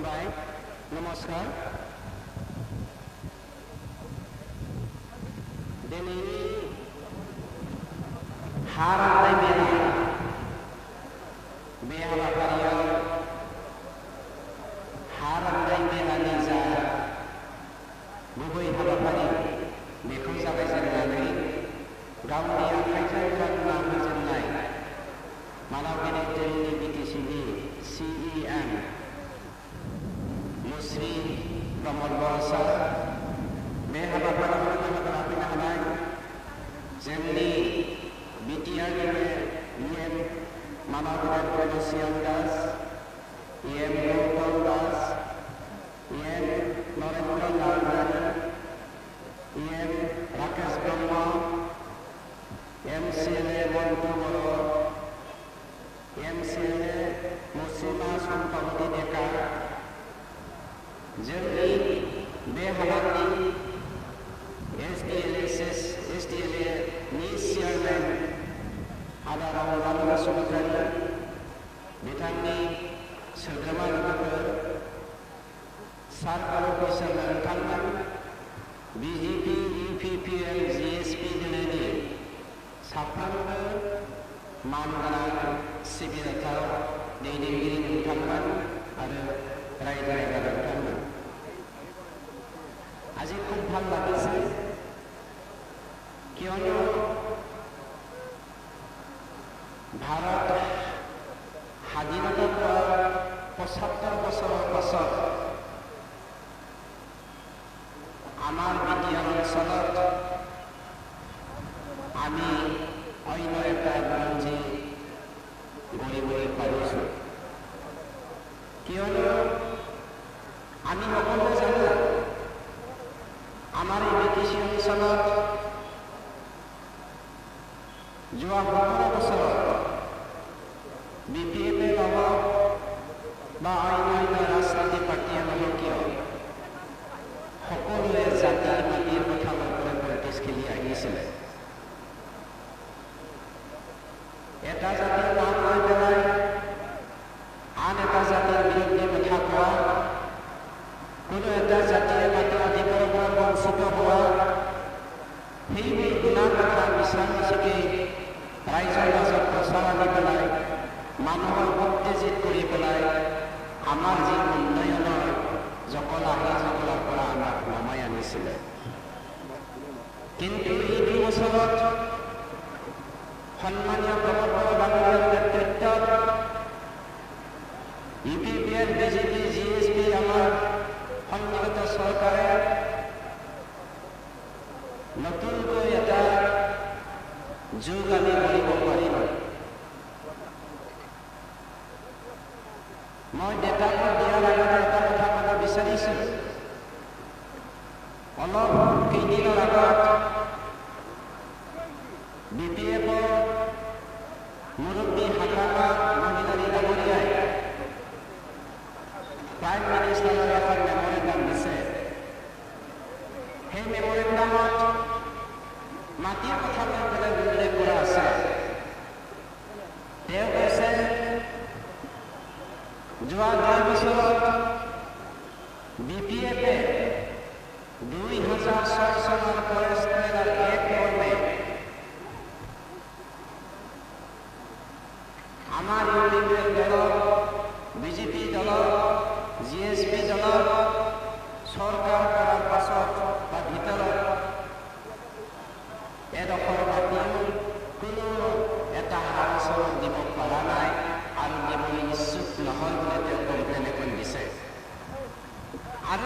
खुलुमबाय नमस्कार दिनैनि हा राननाय मेला बे हाबाफारियाव हा राननाय मेलानि जा गुबै हाबाफारि बेखौ जागायजेननानै गावनि आखाइजों रानना होजेननाय मानावगिरि जोंनि बिटिसिनि CEM मुस्रि प्रमद बर' सार बे हाबाफारिखौ लाफैनो हानाय जोंनि बिटिआरनि EM मानावगिरि प्रदसियान दास EM गौतम दास EM नरेंद्र नार्जारी EM राकेश ब्रह्म MCLA मन्टु बर' MCLA मुस्रिमा सम्पति डेका जोंनि बे हालामनि SDLA नि चेयारमेन आदा रंजान बसुमतारी बिथांनि सोद्रोमा लोगोफोर सार्कल अफिसार नोंथांमोन BJP UPPL GSP दोलोनि साफ्रोमबो मानगोनां सिबिजाथाव दैदेनगिरि नोंथांमोन आरो रायजो राजा नोंथांमोन আজি খুব ভাল লাগিছে কিয়নো ভাৰত স্বাধীনতা পোৱাৰ ৭৫ বছৰৰ পাছত আমাৰ বিটিআৰ অঞ্চলত আমি অন্য এটা বুৰঞ্জী গঢ়িবলৈ পাৰিছোঁ কিয়নো আমি সকলোৱে জানো আমাৰ এই বিটিচি অঞ্চলত যোৱা ১৭ বছৰত BPF নহওক বা অন্য ৰাজনৈতিক পাৰ্টীয়ে নহওক কিয় সকলোৱে জাতিৰ মাটিৰ কথা লৈ পলিটিক্স খেলি আহিছিলে এটা জাতিৰ নাম লৈ পেলাই আন এটা জাতিৰ বিৰুদ্ধে কথা কোৱা কোনো এটা জাতিয়ে মাটিৰ অধিকাৰৰ পৰা বঞ্চিত হোৱা সেইবোৰ গুণা কথা মিছা মিছিকৈ ৰাইজৰ মাজত প্ৰচাৰ আনি পেলাই মানুহৰ উত্তেজিত কৰি পেলাই আমাৰ যি উন্নয়নৰ জকলা সেই জকলাৰ পৰা আমাক নমাই আনিছিলে কিন্তু এই ২ বছৰত সন্মানীয় প্ৰমোদ বড়ো ডাঙৰীয়াৰ নেতৃত্বত UPPL BJP GSP আমাৰ সন্মিলিত চৰকাৰে নতুনকৈ এটা যুগ আমি কৰিব পাৰিম মই ডেটাবোৰ দিয়াৰ আগতে এটা কথা ক'ব বিচাৰিছোঁ অলপ কেইদিনৰ আগত BPFৰ মুৰব্বী হাকামা মহিলাৰী ডাঙৰীয়াই প্ৰাইম মিনিষ্টাৰৰ এখন মেমৰেণ্ডাম দিছে সেই মেমৰেণ্ডামত মাটিৰ কথা লৈ পেলাই উল্লেখ কৰা আছে তেওঁ কৈছে যোৱা ২ বছৰত BPF-এ ২০০৬ চনৰ ফৰেষ্টৰ এক মৰ্মে আমাৰ UPPL দলৰ BJP দলৰ GSP দলৰ চৰকাৰ কৰাৰ পাছত বা ভিতৰত এডোখৰ মাটিও কোনো এটা আলোচনা দিব পৰা নাই আৰু দিবলৈ ইচ্ছুক নহয় বুলি তেওঁ কমপ্লেইন এখন দিছে আৰু